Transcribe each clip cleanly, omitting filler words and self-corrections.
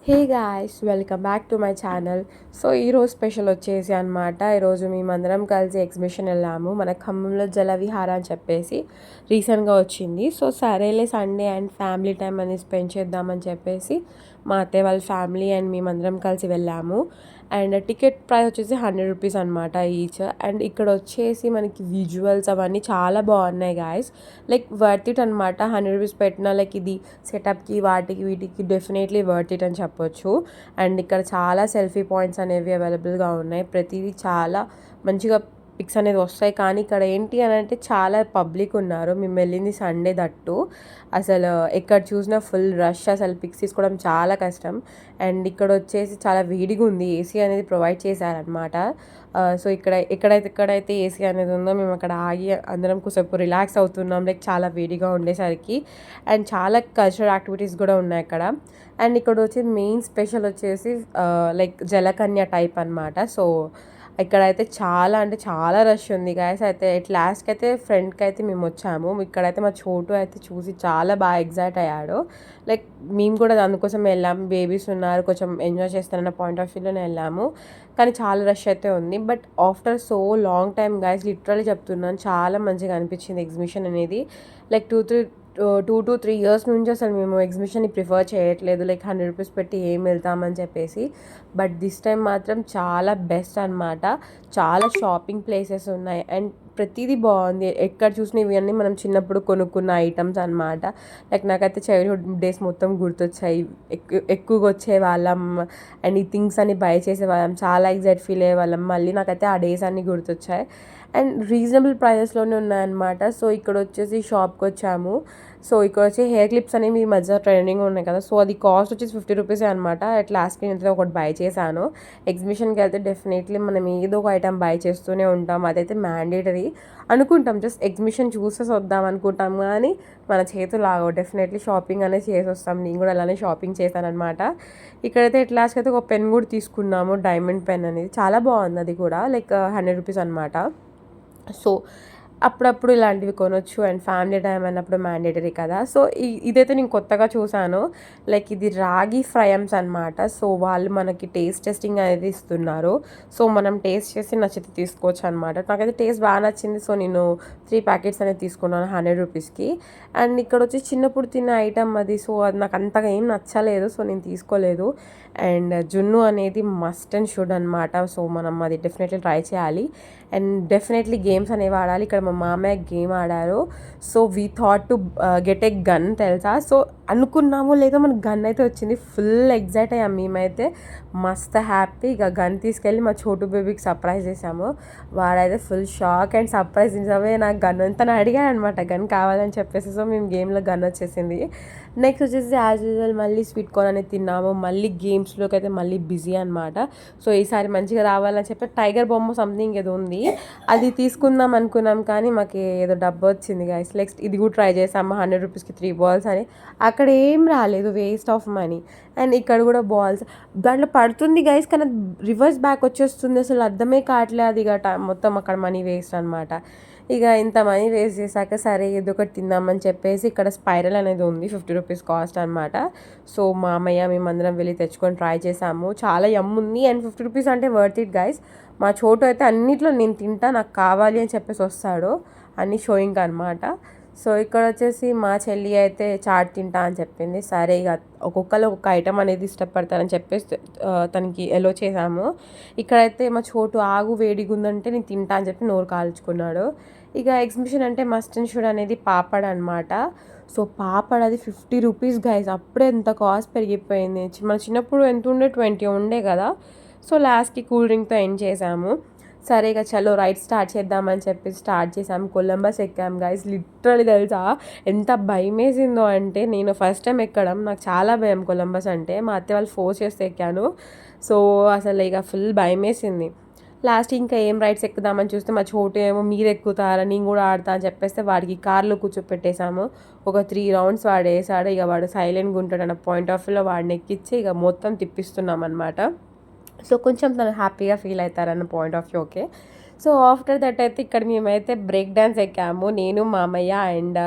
Hey guys welcome back to my channel. So ఈరోజు special వచ్చేసి అనమాట, ఈరోజు మేమందరం కలిసి ఎగ్జిబిషన్ వెళ్ళాము. మన ఖమ్మంలో జలవిహార అని చెప్పేసి రీసెంట్గా వచ్చింది. సో సరేలే సండే అండ్ ఫ్యామిలీ టైం అని స్పెండ్ చేద్దామని చెప్పేసి మా అత్తయ్య వాళ్ళ ఫ్యామిలీ అండ్ మేమందరం కలిసి వెళ్ళాము. అండ్ టికెట్ ప్రైస్ వచ్చేసి 100 రూపీస్ అనమాట ఈచ్. అండ్ ఇక్కడ వచ్చేసి మనకి విజువల్స్ అవన్నీ చాలా బాగున్నాయి గాయస్. లైక్ వర్త్ ఇట్ అనమాట. 100 రూపీస్ పెట్టిన లైక్ ఇది సెటప్కి వాటికి వీటికి డెఫినెట్లీ వర్త్ ఇట్ అని చెప్పొచ్చు. అండ్ ఇక్కడ చాలా సెల్ఫీ పాయింట్స్ అనేవి అవైలబుల్గా ఉన్నాయి. ప్రతిదీ చాలా మంచిగా పిక్స్ అనేది వస్తాయి. కానీ ఇక్కడ ఏంటి అని అంటే చాలా పబ్లిక్ ఉన్నారు. మేము వెళ్ళింది సండే దట్టు. అసలు ఎక్కడ చూసినా ఫుల్ రష్, అసలు పిక్స్ తీసుకోవడం చాలా కష్టం. అండ్ ఇక్కడ వచ్చేసి చాలా వేడిగా ఉంది. ఏసీ అనేది ప్రొవైడ్ చేశారనమాట. సో ఎక్కడైతే ఏసీ అనేది ఉందో మేము అక్కడ ఆగి అందరం కొద్దిసేపు రిలాక్స్ అవుతున్నాం, లైక్ చాలా వేడిగా ఉండేసరికి. అండ్ చాలా కల్చరల్ యాక్టివిటీస్ కూడా ఉన్నాయి అక్కడ. అండ్ ఇక్కడ వచ్చి మెయిన్ స్పెషల్ వచ్చేసి లైక్ జలకన్య టైప్ అనమాట. సో ఇక్కడైతే చాలా అంటే చాలా రష్ ఉంది గాయస్. అయితే లాస్ట్కి అయితే ఫ్రంట్కి అయితే మేము వచ్చాము. ఇక్కడైతే మా చోటు అయితే చూసి చాలా బాగా ఎగ్జైట్ అయ్యాడు. లైక్ మేము కూడా అందుకోసం వెళ్ళాము. బేబీస్ ఉన్నారు, కొంచెం ఎంజాయ్ చేస్తారన్న పాయింట్ ఆఫ్ వ్యూలోనే వెళ్ళాము. కానీ చాలా రష్ అయితే ఉంది. But after so long time guys, literally చెప్తున్నాను, చాలా మంచిగా అనిపించింది ఎగ్జిబిషన్ అనేది. లైక్ 2 to 3 years నుంచి అసలు మేము ఎగ్జిబిషన్ని ప్రిఫర్ చేయట్లేదు, లైక్ 100 రూపీస్ పెట్టి ఏం వెళ్తామని చెప్పేసి. బట్ దిస్ టైం మాత్రం చాలా బెస్ట్ అనమాట. చాలా షాపింగ్ ప్లేసెస్ ఉన్నాయి అండ్ ప్రతిదీ బాగుంది. ఎక్కడ చూసినా ఇవన్నీ మనం చిన్నప్పుడు కొనుక్కున్న ఐటమ్స్ అనమాట. లైక్ నాకైతే చైల్డ్హుడ్ డేస్ మొత్తం గుర్తొచ్చాయి. ఎక్కువగా వచ్చే వాళ్ళం అండ్ ఈ థింగ్స్ అన్ని బై చేసే వాళ్ళం, చాలా ఎగ్జైట్ ఫీల్ అయ్యే వాళ్ళం. మళ్ళీ నాకైతే ఆ డేస్ అన్నీ గుర్తొచ్చాయి. అండ్ రీజనబుల్ ప్రైజెస్లోనే ఉన్నాయన్నమాట. సో ఇక్కడ వచ్చేసి షాప్కి వచ్చాము. సో ఇక్కడ వచ్చి హెయిర్ క్లిప్స్ అనేవి ఈ మధ్య ట్రెండింగ్ ఉన్నాయి కదా. సో అది కాస్ట్ వచ్చేసి 50 రూపీసే అనమాట. అట్ లాస్ట్ నేను ఒకటి బై చేశాను. ఎగ్జిబిషన్కి వెళ్తే డెఫినెట్లీ మనం ఏదో ఒక ఐటమ్ బై చేస్తూనే ఉంటాం. అదైతే మ్యాండేటరీ అనుకుంటాం. జస్ట్ ఎగ్జిబిషన్ చూసేసి వద్దాం అనుకుంటాం, కానీ మన చేతులు ఆగవు. డెఫినెట్లీ షాపింగ్ అనేది చేసి వస్తాం. నేను కూడా అలానే షాపింగ్ చేశాను అనమాట. ఇక్కడైతే ఎట్ లాస్ట్కి అయితే ఒక పెన్ కూడా తీసుకున్నాము, డైమండ్ పెన్ అనేది. చాలా బాగుంది అది కూడా, లైక్ 100 రూపీస్ అనమాట. సో అప్పుడప్పుడు ఇలాంటివి కొనొచ్చు. అండ్ ఫ్యామిలీ టైం అన్నప్పుడు మ్యాండేటరీ కదా. సో ఇదైతే నేను కొత్తగా చూసాను. లైక్ ఇది రాగి ఫ్రయమ్స్ అనమాట. సో వాళ్ళు మనకి టేస్ట్ టెస్టింగ్ అనేది ఇస్తున్నారు. సో మనం టేస్ట్ చేసి నచ్చితే తీసుకోవచ్చు అనమాట. నాకైతే టేస్ట్ బాగా నచ్చింది. సో నేను 3 ప్యాకెట్స్ అనేది తీసుకున్నాను 100 రూపీస్కి. అండ్ ఇక్కడ వచ్చి చిన్నప్పుడు తిన్న ఐటమ్ అది. సో అది నాకు అంతగా ఏం నచ్చలేదు, సో నేను తీసుకోలేదు. అండ్ జున్ను అనేది మస్ట్ అండ్ షుడ్ అనమాట. సో మనం అది డెఫినెట్లీ ట్రై చేయాలి. అండ్ డెఫినెట్లీ గేమ్స్ అనేవి ఆడాలి. ఇక్కడ మా మామయ్య గేమ్ ఆడారు. So we thought to get a gun, తెలుసా. సో అనుకున్నాము లేదో మనకు గన్ అయితే వచ్చింది. ఫుల్ ఎగ్జైట్ అయ్యాం మేమైతే, మస్త్ హ్యాపీ. ఇక గన్ తీసుకెళ్ళి మా చోటు బేబీకి సర్ప్రైజ్ చేసాము. వాడైతే ఫుల్ షాక్ అండ్ సర్ప్రైజ్. నిజమే, నాకు గన్ తను అడిగాడు అనమాట గన్ కావాలని చెప్పేసి. సో మేము గేమ్లో గన్ వచ్చేసింది. నెక్స్ట్ వచ్చేసి యాజ్ యూజువల్ మళ్ళీ స్వీట్ కార్న్ అనేది తిన్నాము. మళ్ళీ గేమ్స్లోకి అయితే మళ్ళీ బిజీ అనమాట. సో ఈసారి మంచిగా రావాలని చెప్పి టైగర్ బొమ్మ సంథింగ్ ఏదో ఉంది, అది తీసుకుందాం అనుకున్నాం. కానీ మాకు ఏదో డబ్బు వచ్చింది గైస్. నెక్స్ట్ ఇది కూడా ట్రై చేసాము 100 రూపీస్కి 3 బాల్స్ అని. అక్కడ ఏం రాలేదు, వేస్ట్ ఆఫ్ మనీ. అండ్ ఇక్కడ కూడా బాల్స్ దాంట్లో పడుతుంది గైస్, కానీ రివర్స్ బ్యాక్ వచ్చేస్తుంది. అసలు అర్థమే కావట్లేదు. అది ఇక మొత్తం అక్కడ మనీ వేస్ట్ అనమాట. ఇక ఇంత మనీ వేస్ట్ చేశాక సరే ఏదో ఒకటి తిందామని చెప్పేసి ఇక్కడ స్పైరల్ అనేది ఉంది, 50 రూపీస్ కాస్ట్ అనమాట. సో మా అమ్మయ్య మేమందరం వెళ్ళి తెచ్చుకొని ట్రై చేసాము. చాలా యమ్ ఉంది అండ్ 50 రూపీస్ అంటే వర్త్ ఇట్ గైస్. మా చోటు అయితే అన్నిట్లో నేను తింటా, నాకు కావాలి అని చెప్పేసి వస్తాడు, అన్ని షోయింగ్ అనమాట. సో ఇక్కడ వచ్చేసి మా చెల్లి అయితే చాట్ తింటా అని చెప్పింది. సరే ఇక ఒక్కొక్కరు ఒక్కొక్క ఐటమ్ అనేది ఇష్టపడతారని చెప్పేసి తనకి ఎలో చేసాము. ఇక్కడైతే మా చోటు ఆగు వేడిగా ఉందంటే నేను తింటా అని చెప్పి నోరు కాల్చుకున్నాడు. ఇక ఎగ్జిబిషన్ అంటే మస్ట్ అండ్ షుడ్ అనేది పాపడ్ అనమాట. సో పాపడ్ అది 50 రూపీస్ గైస్. అప్పుడే ఎంత కాస్ట్ పెరిగిపోయింది. మన చిన్నప్పుడు ఎంత ఉండే 20 ఉండే కదా. సో లాస్ట్కి కూల్ డ్రింక్తో ఎండ్ చేసాము. సరే ఇక చలో రైడ్ స్టార్ట్ చేద్దామని చెప్పి స్టార్ట్ చేసాము. Columbus ఎక్కాం guys. లిటరలీ తెలుసా ఎంత భయం వేసిందో అంటే, నేను ఫస్ట్ టైం ఎక్కడం, నాకు చాలా భయం కొలంబస్ అంటే. మా అత్త వాళ్ళు ఫోర్స్ చేస్తే ఎక్కాను. సో అసలు ఇక ఫుల్ భయం వేసింది. లాస్ట్ ఇంకా ఏం రైడ్స్ ఎక్కుదామని చూస్తే మా చోటు ఏమో మీరు ఎక్కుతారా నేను కూడా ఆడతా అని చెప్పేస్తే వాడికి కార్లో కూర్చోపెట్టేసాము. ఒక 3 రౌండ్స్ వాడు వేసాడు. ఇక వాడు సైలెంట్గా ఉంటాడు అన్న పాయింట్ ఆఫ్ వ్యూలో వాడిని ఎక్కించి ఇక మొత్తం తిప్పిస్తున్నాం అనమాట. సో కొంచెం తను హ్యాపీగా ఫీల్ అవుతారన్న point of view. Okay. So after that అయితే ఇక్కడ మేమైతే బ్రేక్ డ్యాన్స్ ఎక్కాము, నేను మామయ్య అండ్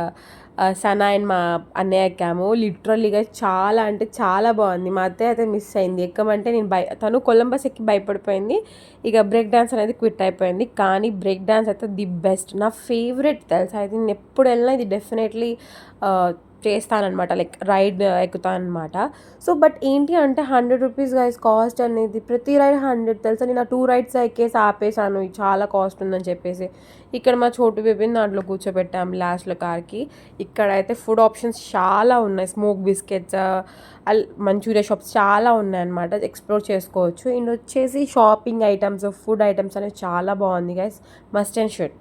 సనా అండ్ మా అన్నయ్య ఎక్కాము. లిటరల్లీగా చాలా అంటే చాలా బాగుంది. మా అత్తయ్య అయితే మిస్ అయింది. ఎక్కమంటే నేను తను కొలంబస్ ఎక్కి భయపడిపోయింది. ఇక బ్రేక్ డాన్స్ అనేది క్విట్ అయిపోయింది. కానీ బ్రేక్ డాన్స్ అయితే ది బెస్ట్, నా ఫేవరెట్ తెలుసా. అయితే నేను ఎప్పుడు వెళ్ళినా ఇది డెఫినెట్లీ చేస్తానన్నమాట, లైక్ రైడ్ ఎక్కుతానమాట. సో బట్ ఏంటి అంటే 100 రూపీస్ గైస్ కాస్ట్ అనేది. ప్రతి రైడ్ 100 తెలుసా. నేను ఆ 2 రైడ్స్ ఎక్కేసి ఆపేసాను, ఇది చాలా కాస్ట్ ఉందని చెప్పేసి. ఇక్కడ మా చోటు బేబీని దాంట్లో కూర్చోబెట్టాం లాస్ట్లో కార్కి. ఇక్కడైతే ఫుడ్ ఆప్షన్స్ చాలా ఉన్నాయి. స్మోక్ బిస్కెట్స్, మంచూరియా షాప్స్ చాలా ఉన్నాయన్నమాట, ఎక్స్ప్లోర్ చేసుకోవచ్చు. అండ్ వచ్చేసి షాపింగ్ ఐటమ్స్, ఫుడ్ ఐటమ్స్ అనేవి చాలా బాగుంది గైస్, మస్ట్ అండ్ షుడ్.